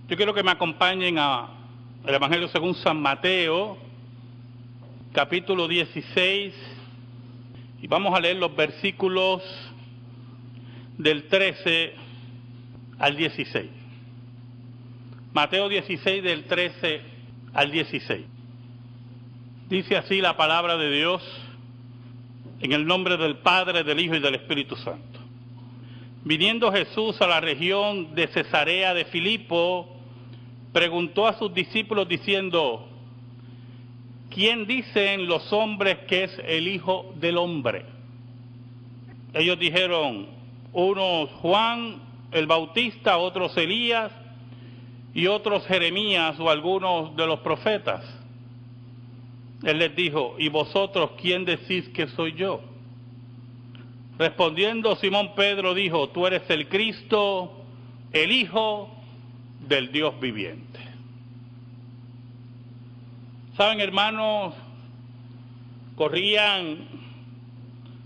Yo quiero que me acompañen al Evangelio según San Mateo, capítulo 16, y vamos a leer los versículos del 13 al 16. Mateo 16, del 13 al 16. Dice así la palabra de Dios, en el nombre del Padre, del Hijo y del Espíritu Santo. Viniendo Jesús a la región de Cesarea de Filipo, preguntó a sus discípulos diciendo: ¿quién dicen los hombres que es el Hijo del Hombre? Ellos dijeron, unos Juan el Bautista, otros Elías y otros Jeremías o algunos de los profetas. Él les dijo: ¿y vosotros quién decís que soy yo? Respondiendo Simón Pedro dijo: tú eres el Cristo, el Hijo del Dios viviente. Saben, hermanos, corrían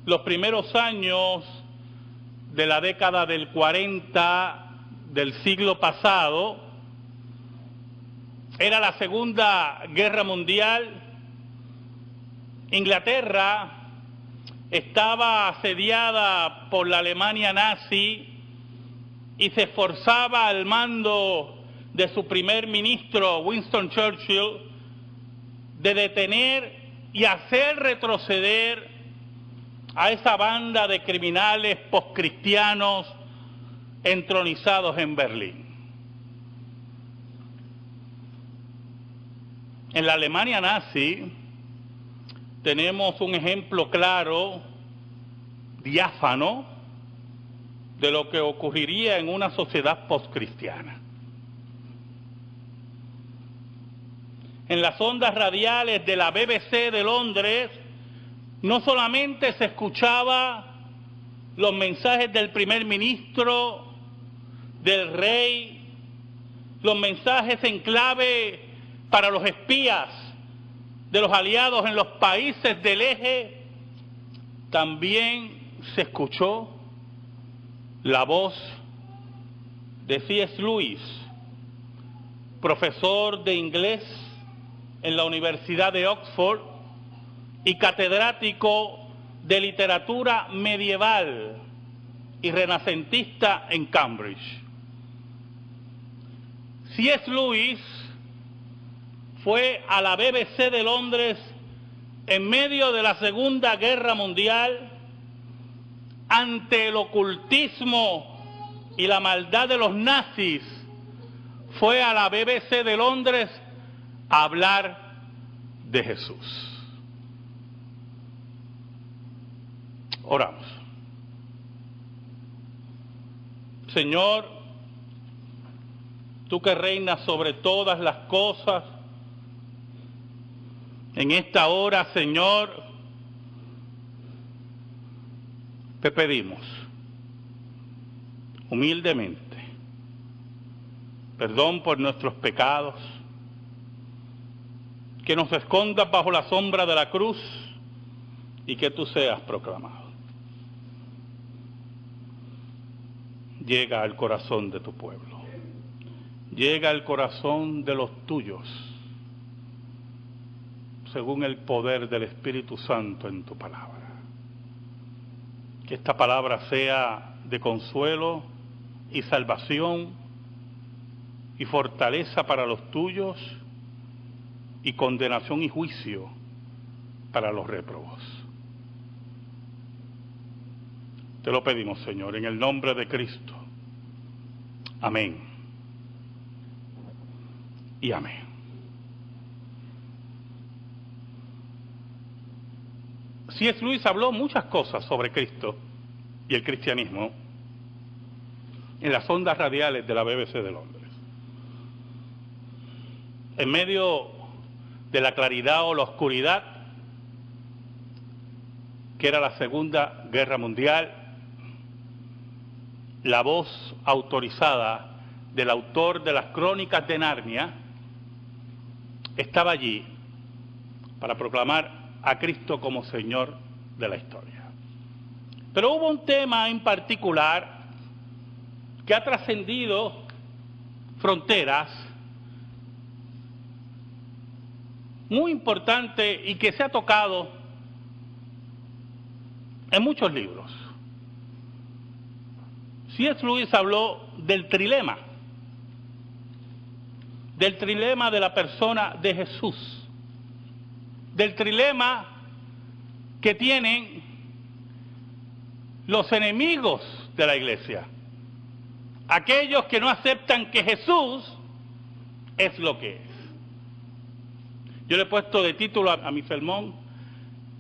los primeros años de la década del 40 del siglo pasado. Era la Segunda Guerra Mundial. Inglaterra estaba asediada por la Alemania nazi y se esforzaba al mando de su primer ministro, Winston Churchill, de detener y hacer retroceder a esa banda de criminales poscristianos entronizados en Berlín. En la Alemania nazi tenemos un ejemplo claro, diáfano, de lo que ocurriría en una sociedad poscristiana. En las ondas radiales de la BBC de Londres, no solamente se escuchaba los mensajes del primer ministro, del rey, los mensajes en clave para los espías de los aliados en los países del eje, también se escuchó la voz de C.S. Lewis, profesor de inglés en la Universidad de Oxford y catedrático de literatura medieval y renacentista en Cambridge. C.S. Lewis fue a la BBC de Londres en medio de la Segunda Guerra Mundial, ante el ocultismo y la maldad de los nazis. Fue a la BBC de Londres a hablar de Jesús. Oramos. Señor, tú que reinas sobre todas las cosas, en esta hora, Señor, te pedimos humildemente perdón por nuestros pecados, que nos escondas bajo la sombra de la cruz y que tú seas proclamado. Llega al corazón de tu pueblo, llega al corazón de los tuyos, según el poder del Espíritu Santo en tu palabra. Que esta palabra sea de consuelo y salvación y fortaleza para los tuyos y condenación y juicio para los réprobos. Te lo pedimos, Señor, en el nombre de Cristo. Amén. Y amén. C.S. Lewis habló muchas cosas sobre Cristo y el cristianismo en las ondas radiales de la BBC de Londres. En medio de la claridad o la oscuridad que era la Segunda Guerra Mundial, la voz autorizada del autor de las Crónicas de Narnia estaba allí para proclamar a Cristo como Señor de la historia. Pero hubo un tema en particular que ha trascendido fronteras muy importante y que se ha tocado en muchos libros. C.S. Lewis habló del trilema de la persona de Jesús, del trilema que tienen los enemigos de la iglesia, aquellos que no aceptan que Jesús es lo que es. Yo le he puesto de título a mi sermón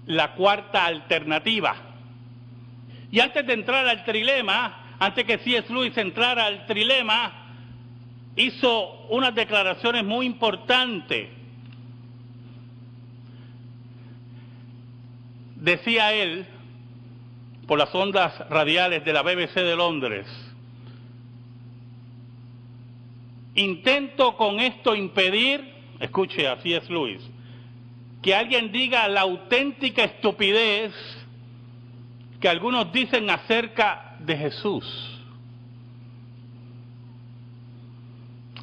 la cuarta alternativa. Y antes de entrar al trilema, antes que C.S. Lewis entrara al trilema, hizo unas declaraciones muy importantes. Decía él, por las ondas radiales de la BBC de Londres: intento con esto impedir, escuche a C.S. Lewis, que alguien diga la auténtica estupidez que algunos dicen acerca de Jesús.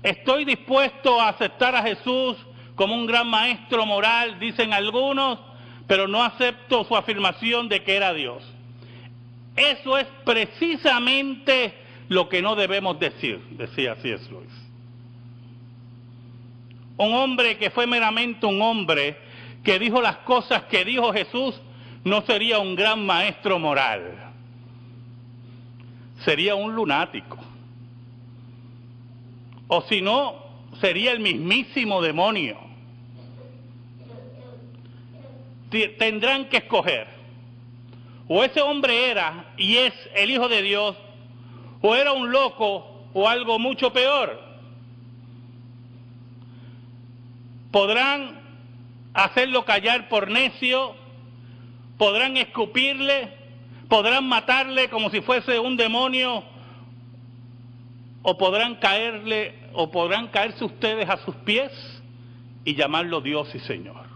Estoy dispuesto a aceptar a Jesús como un gran maestro moral, dicen algunos, pero no acepto su afirmación de que era Dios. Eso es precisamente lo que no debemos decir, decía C.S. Lewis. Un hombre que fue meramente un hombre, que dijo las cosas que dijo Jesús, no sería un gran maestro moral. Sería un lunático. O si no, sería el mismísimo demonio. Tendrán que escoger. O ese hombre era y es el Hijo de Dios, o era un loco, o algo mucho peor. Podrán hacerlo callar por necio, podrán escupirle, podrán matarle como si fuese un demonio, o podrán caerse ustedes a sus pies y llamarlo Dios y Señor.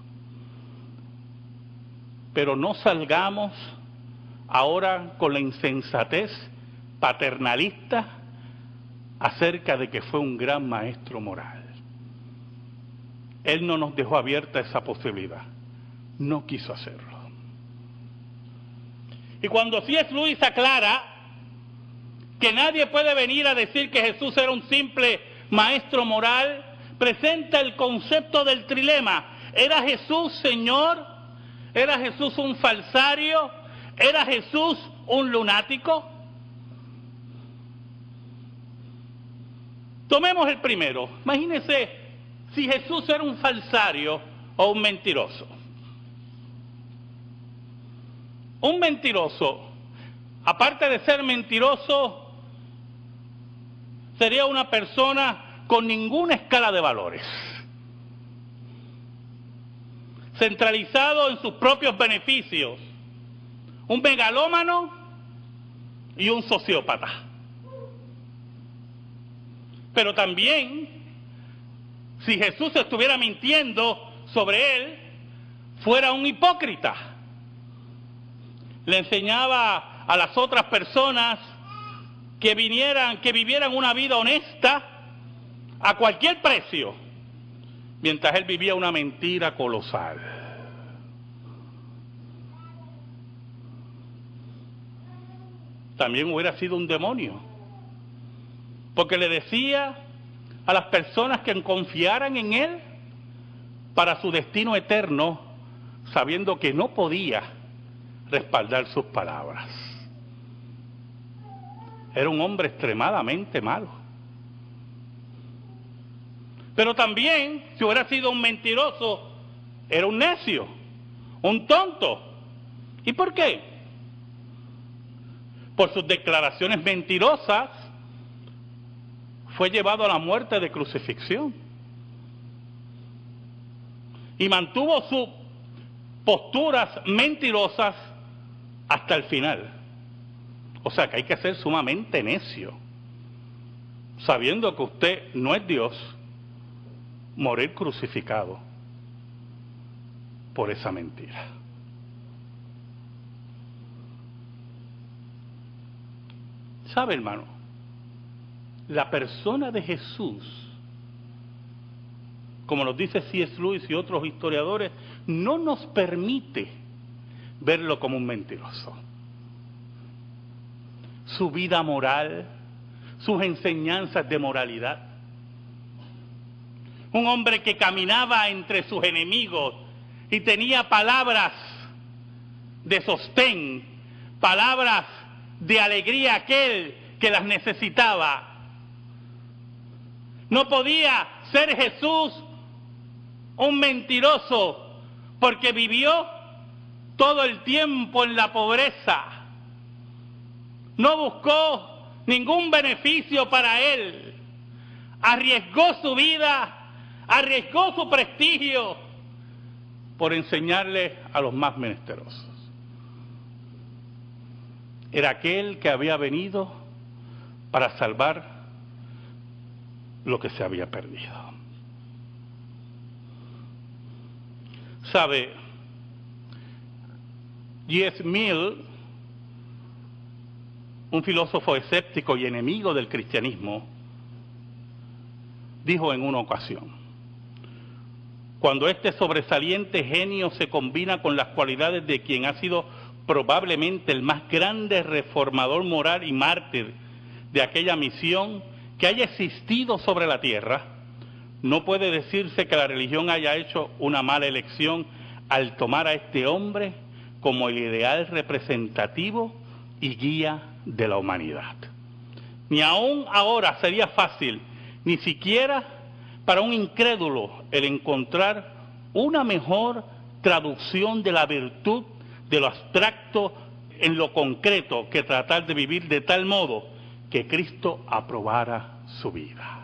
Pero no salgamos ahora con la insensatez paternalista acerca de que fue un gran maestro moral. Él no nos dejó abierta esa posibilidad, no quiso hacerlo. Y cuando C.S. Lewis aclara que nadie puede venir a decir que Jesús era un simple maestro moral, presenta el concepto del trilema. ¿Era Jesús Señor? ¿Era Jesús un falsario? ¿Era Jesús un lunático? Tomemos el primero. Imagínense si Jesús era un falsario o un mentiroso. Un mentiroso, aparte de ser mentiroso, sería una persona con ninguna escala de valores, centralizado en sus propios beneficios, un megalómano y un sociópata. Pero también, si Jesús estuviera mintiendo sobre él, fuera un hipócrita. Le enseñaba a las otras personas que vivieran una vida honesta a cualquier precio, mientras él vivía una mentira colosal. También hubiera sido un demonio, porque le decía a las personas que confiaran en él para su destino eterno, sabiendo que no podía respaldar sus palabras. Era un hombre extremadamente malo. Pero también, si hubiera sido un mentiroso, era un necio, un tonto. ¿Y por qué? Por sus declaraciones mentirosas, fue llevado a la muerte de crucifixión. Y mantuvo sus posturas mentirosas hasta el final. O sea que hay que ser sumamente necio, sabiendo que usted no es Dios, morir crucificado por esa mentira. ¿Sabe, hermano? la persona de Jesús, como nos dice C.S. Lewis y otros historiadores, no nos permite verlo como un mentiroso. Su vida moral, sus enseñanzas de moralidad. Un hombre que caminaba entre sus enemigos y tenía palabras de sostén, palabras de alegría a aquel que las necesitaba. No podía ser Jesús un mentiroso porque vivió todo el tiempo en la pobreza. No buscó ningún beneficio para él. Arriesgó su vida, arriesgó su prestigio por enseñarle a los más menesterosos. Era aquel que había venido para salvar lo que se había perdido. ¿Sabe? J.S. Mill, un filósofo escéptico y enemigo del cristianismo, dijo en una ocasión: cuando este sobresaliente genio se combina con las cualidades de quien ha sido probablemente el más grande reformador moral y mártir de aquella misión que haya existido sobre la tierra, no puede decirse que la religión haya hecho una mala elección al tomar a este hombre como el ideal representativo y guía de la humanidad. Ni aún ahora sería fácil, ni siquiera para un incrédulo, el encontrar una mejor traducción de la virtud de lo abstracto en lo concreto que tratar de vivir de tal modo que Cristo aprobara su vida.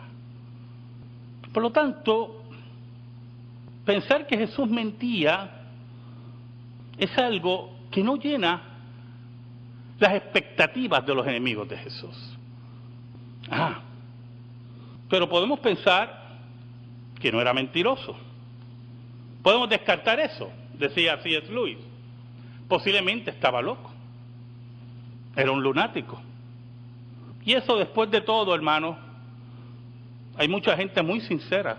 Por lo tanto, pensar que Jesús mentía es algo que no llena las expectativas de los enemigos de Jesús. Pero podemos pensar que no era mentiroso. Podemos descartar eso, decía C.S. Lewis. Posiblemente estaba loco. Era un lunático. Y eso, después de todo, hermano, hay mucha gente muy sincera,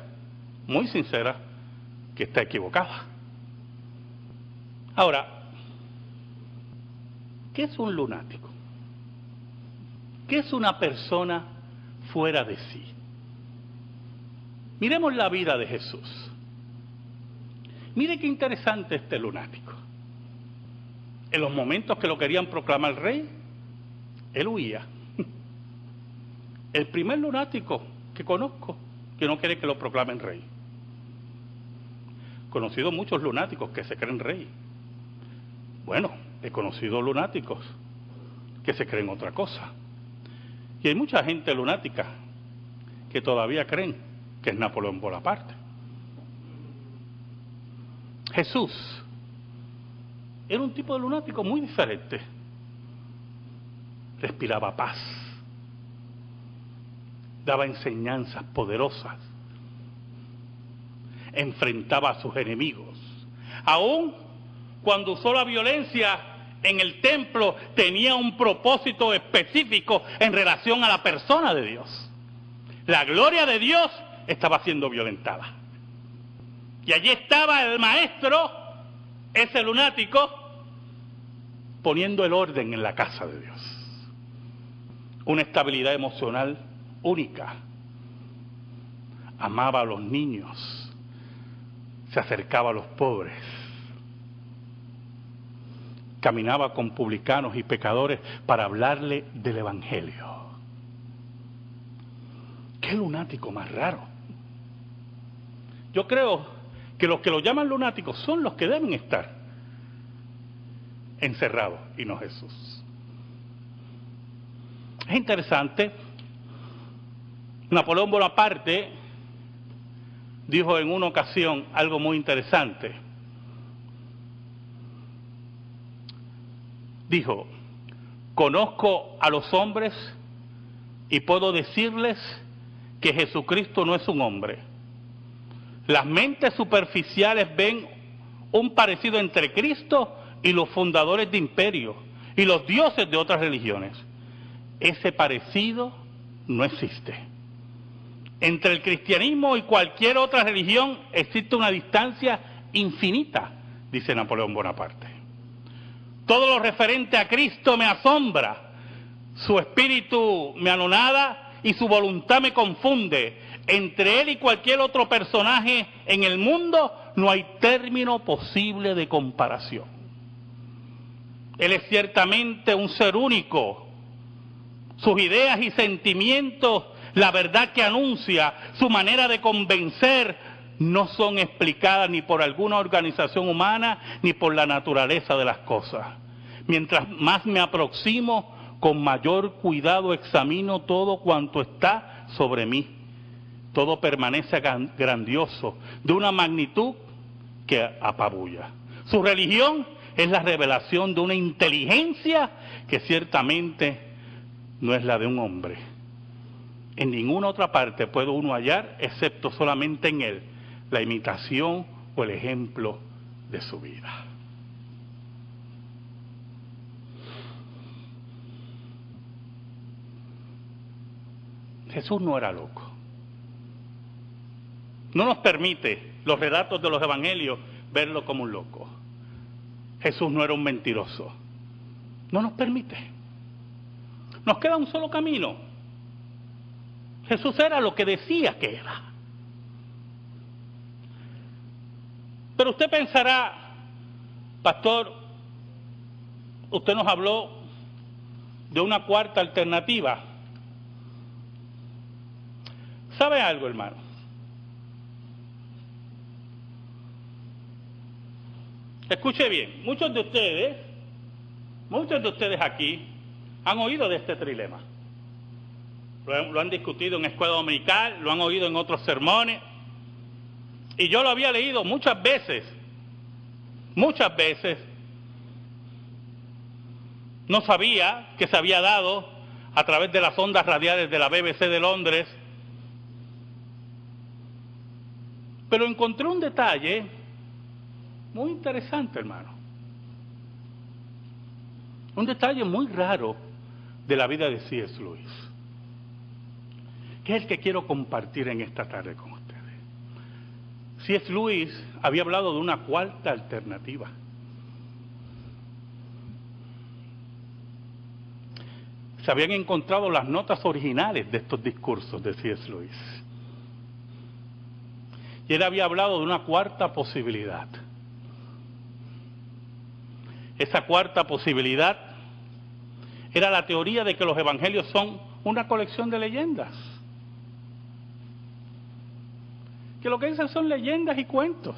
que está equivocada. Ahora, ¿qué es un lunático? ¿Qué es una persona fuera de sí? Miremos la vida de Jesús. Mire qué interesante este lunático. En los momentos que lo querían proclamar rey, él huía. El primer lunático que conozco que no quiere que lo proclamen rey. He conocido muchos lunáticos que se creen rey. Bueno, he conocido lunáticos que se creen otra cosa. Y hay mucha gente lunática que todavía creen que es Napoleón Bonaparte. Jesús era un tipo de lunático muy diferente. Respiraba paz. Daba enseñanzas poderosas. Enfrentaba a sus enemigos. Aún cuando usó la violencia en el templo, tenía un propósito específico en relación a la persona de Dios. La gloria de Dios estaba siendo violentada. Y allí estaba el maestro, ese lunático, poniendo el orden en la casa de Dios. Una estabilidad emocional única. Amaba a los niños, se acercaba a los pobres, caminaba con publicanos y pecadores para hablarle del evangelio. ¡Qué lunático más raro! Yo creo que los que lo llaman lunáticos son los que deben estar encerrados y no Jesús. Es interesante. Napoleón Bonaparte dijo en una ocasión algo muy interesante. Dijo: conozco a los hombres y puedo decirles que Jesucristo no es un hombre. Las mentes superficiales ven un parecido entre Cristo y los fundadores de imperios y los dioses de otras religiones. Ese parecido no existe. Entre el cristianismo y cualquier otra religión existe una distancia infinita, dice Napoleón Bonaparte. Todo lo referente a Cristo me asombra, su espíritu me anonada y su voluntad me confunde. Entre él y cualquier otro personaje en el mundo no hay término posible de comparación. Él es ciertamente un ser único. Sus ideas y sentimientos, la verdad que anuncia, su manera de convencer, no son explicadas ni por alguna organización humana ni por la naturaleza de las cosas. Mientras más me aproximo, con mayor cuidado examino todo cuanto está sobre mí. Todo permanece grandioso, de una magnitud que apabulla. Su religión es la revelación de una inteligencia que ciertamente no es la de un hombre. En ninguna otra parte puede uno hallar, excepto solamente en él, la imitación o el ejemplo de su vida. Jesús no era loco. No nos permite los relatos de los evangelios verlo como un loco. Jesús no era un mentiroso. No nos permite. Nos queda un solo camino. Jesús era lo que decía que era. Pero usted pensará, pastor, usted nos habló de una cuarta alternativa. ¿Sabe algo, hermano? Escuche bien, muchos de ustedes aquí han oído de este trilema. Lo han discutido en escuela dominical, lo han oído en otros sermones. Y yo lo había leído muchas veces. No sabía que se había dado a través de las ondas radiales de la BBC de Londres. Pero encontré un detalle muy interesante, hermano. Un detalle muy raro de la vida de C.S. Lewis, que es el que quiero compartir en esta tarde con ustedes. C.S. Lewis había hablado de una cuarta alternativa. Se habían encontrado las notas originales de estos discursos de C.S. Lewis. Y él había hablado de una cuarta posibilidad. Esa cuarta posibilidad era la teoría de que los evangelios son una colección de leyendas. Que lo que dicen son leyendas y cuentos.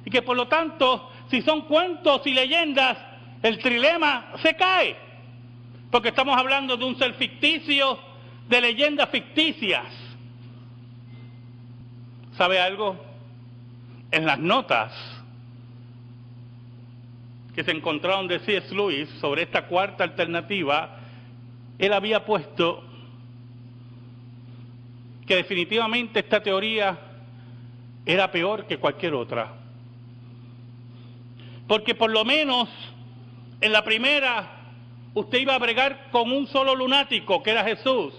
Y que por lo tanto, si son cuentos y leyendas, el trilema se cae. Porque estamos hablando de un ser ficticio, de leyendas ficticias. ¿Sabe algo? En las notas que se encontraron de C.S. Lewis sobre esta cuarta alternativa, él había puesto que definitivamente esta teoría era peor que cualquier otra. Porque por lo menos en la primera usted iba a bregar con un solo lunático, que era Jesús.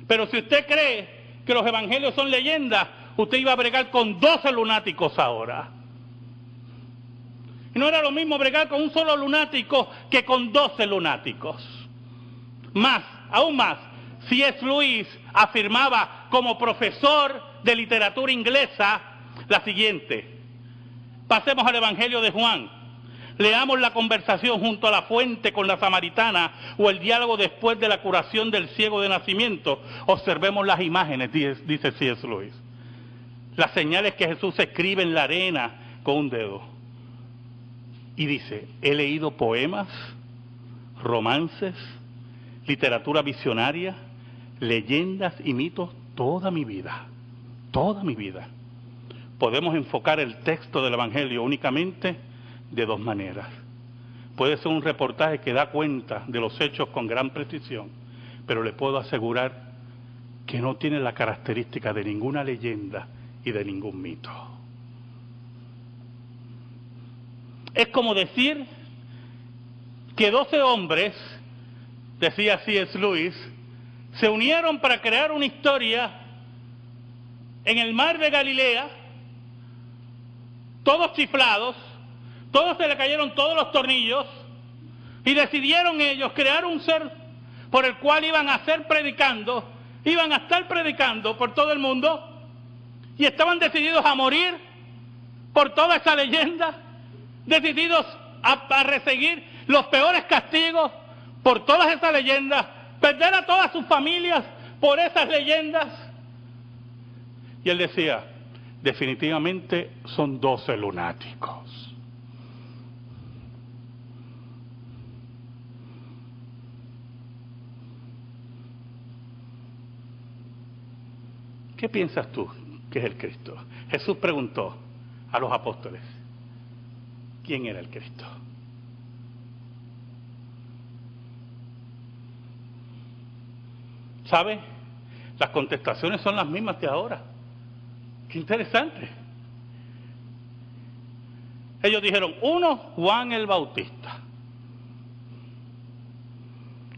Pero si usted cree que los evangelios son leyendas, usted iba a bregar con 12 lunáticos ahora. Y no era lo mismo bregar con un solo lunático que con 12 lunáticos. Aún más, C.S. Lewis afirmaba como profesor de literatura inglesa la siguiente: pasemos al Evangelio de Juan, leamos la conversación junto a la fuente con la samaritana o el diálogo después de la curación del ciego de nacimiento, observemos las imágenes, dice C.S. Lewis, las señales que Jesús escribe en la arena con un dedo. Y dice, he leído poemas, romances, literatura visionaria, leyendas y mitos toda mi vida. Podemos enfocar el texto del Evangelio únicamente de dos maneras. Puede ser un reportaje que da cuenta de los hechos con gran precisión, pero le puedo asegurar que no tiene la característica de ninguna leyenda y de ningún mito. Es como decir que 12 hombres decía C.S. Lewis, se unieron para crear una historia en el mar de Galilea, todos chiflados, todos se le cayeron todos los tornillos, y decidieron ellos crear un ser por el cual iban a estar predicando por todo el mundo, y estaban decididos a morir por toda esa leyenda, decididos a recibir los peores castigos por todas esas leyendas, perder a todas sus familias por esas leyendas. Y él decía, definitivamente son 12 lunáticos. ¿Qué piensas tú que es el Cristo? Jesús preguntó a los apóstoles, ¿quién era el Cristo? ¿Sabe? Las contestaciones son las mismas de ahora. Qué interesante. Ellos dijeron, uno, Juan el Bautista.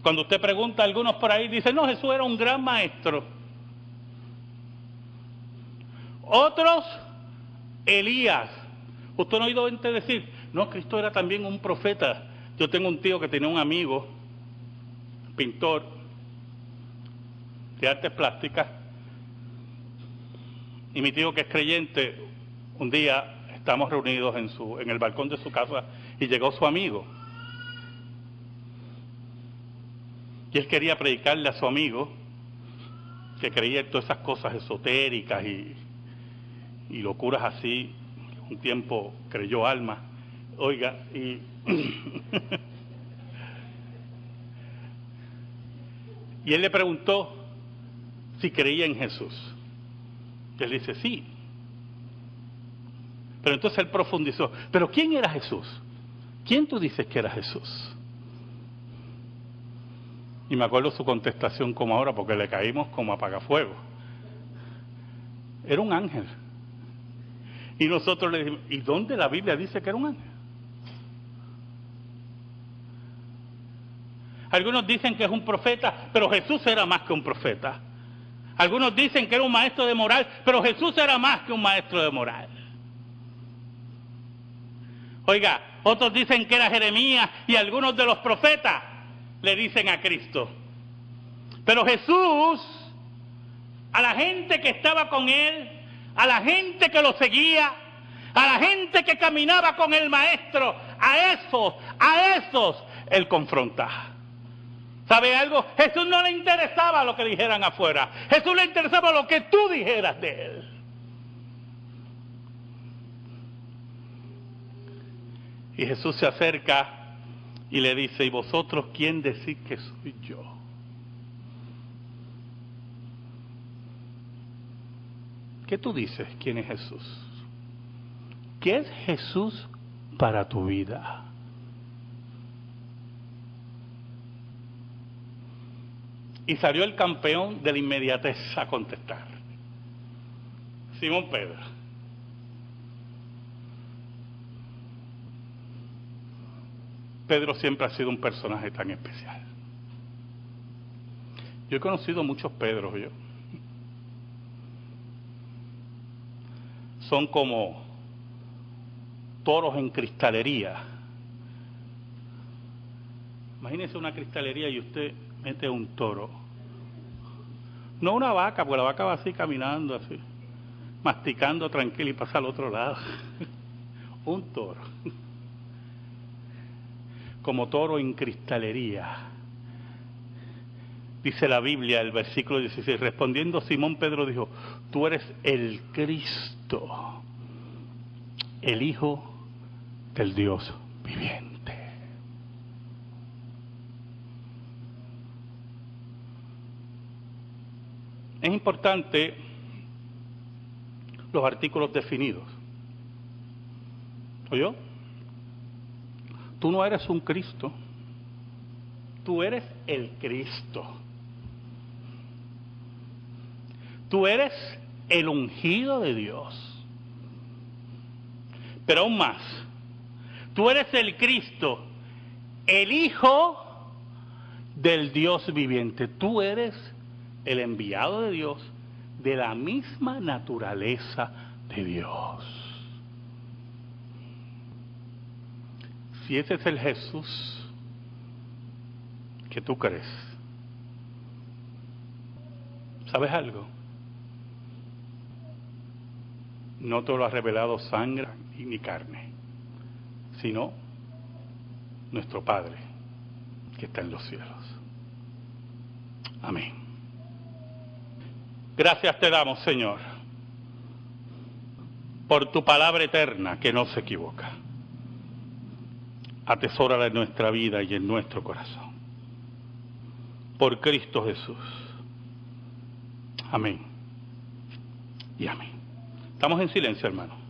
Cuando usted pregunta a algunos por ahí, dicen, no, Jesús era un gran maestro. Otros, Elías. Usted no ha oído gente decir, no, Cristo era también un profeta. Yo tengo un tío que tenía un amigo, pintor, de artes plásticas, y mi tío, que es creyente, un día estamos reunidos en el balcón de su casa y llegó su amigo. Y él quería predicarle a su amigo, que creía en todas esas cosas esotéricas y locuras así. Un tiempo creyó alma. Oiga, y él le preguntó si creía en Jesús. Y él dice, sí. Pero entonces él profundizó, ¿pero quién era Jesús? ¿Quién tú dices que era Jesús? Y me acuerdo su contestación como ahora, porque le caímos como apagafuego. Era un ángel. Y nosotros le dijimos, ¿y dónde la Biblia dice que era un ángel? Algunos dicen que es un profeta, pero Jesús era más que un profeta. Algunos dicen que era un maestro de moral, pero Jesús era más que un maestro de moral. Oiga, otros dicen que era Jeremías, y algunos de los profetas le dicen a Cristo. Pero Jesús, a la gente que estaba con él, a la gente que lo seguía, a la gente que caminaba con el maestro, a esos él confrontaba. ¿Sabe algo? Jesús no le interesaba lo que dijeran afuera. Jesús le interesaba lo que tú dijeras de él. Y Jesús se acerca y le dice, ¿y vosotros quién decís que soy yo? ¿Qué tú dices? ¿Quién es Jesús? ¿Qué es Jesús para tu vida? Y salió el campeón de la inmediatez a contestar. Simón Pedro. Pedro siempre ha sido un personaje tan especial. Yo he conocido muchos Pedros, son como toros en cristalería. Imagínese una cristalería y usted mete un toro. No una vaca, porque la vaca va así caminando, así, masticando tranquilo y pasa al otro lado. Un toro. Como toro en cristalería. Dice la Biblia, el versículo 16, respondiendo Simón Pedro dijo, tú eres el Cristo, el Hijo del Dios viviente. Es importante los artículos definidos. ¿Oyó? Tú no eres un Cristo, tú eres el Cristo. Tú eres el ungido de Dios. Pero aún más, tú eres el Cristo, el Hijo del Dios viviente. Tú eres el enviado de Dios, de la misma naturaleza de Dios. Si ese es el Jesús que tú crees, ¿sabes algo? No te lo ha revelado sangre ni carne, sino nuestro Padre que está en los cielos. Amén. Gracias te damos, Señor, por tu palabra eterna que no se equivoca. Atesórala en nuestra vida y en nuestro corazón. Por Cristo Jesús. Amén. Y amén. Estamos en silencio, hermanos.